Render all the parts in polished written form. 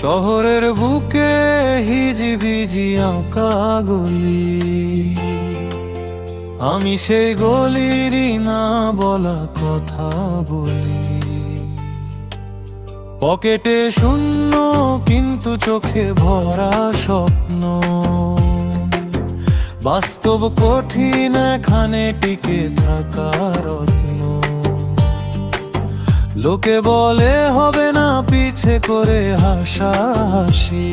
শহরের বুকে হিজিবিজি আঁকা গলি, আমি সেই গলিরই না বলা কথা বলি। পকেটে শূন্য কিন্তু চোখে ভরা স্বপ্ন, বাস্তব কঠিন এখানে টিকে থাকা রত্ন। লোকে বলে হবে না পিছে করে হাসাহাসি,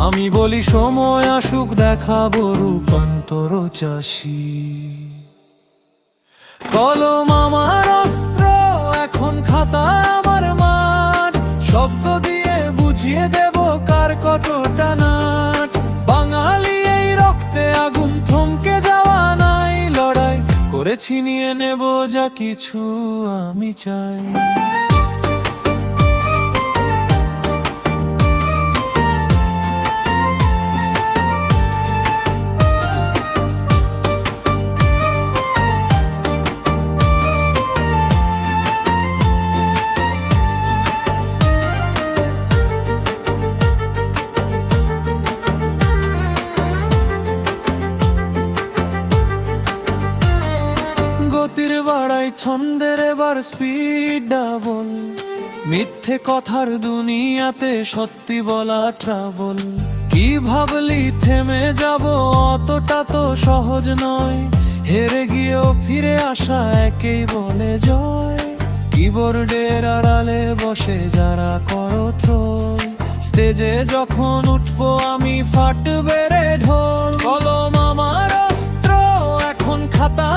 আমি বলি সময় আসুক দেখাবো রূপান্তর চাষি। কলম আমার অস্ত্র, এখন খাতা আমার মাঠ, শব্দ দিয়ে বুঝিয়ে দেব কার কতটা নাট। বাঙালি এই রক্তে আগুন, থমকে যাওয়া নাই লড়াই, করে ছিনিয়ে নেব যা কিছু আমি চাই। গতির বাড়াই ছন্দের এবার স্পিড ডাবল, মিথ্যে কথার দুনিয়াতে সত্যি বলা ট্রাবল। কি ভাবলি থেমে যাব, অতটা তো সহজ নয়, হেরে গিয়েও ফিরে আসা একেই বলে জয়। কিবোর্ডের আড়ালে বসে যারা করো থ্রোল, স্টেজে যখন উঠবো আমি ফাটবে রে ঢোল। কলম আমার অস্ত্র, এখন খাতা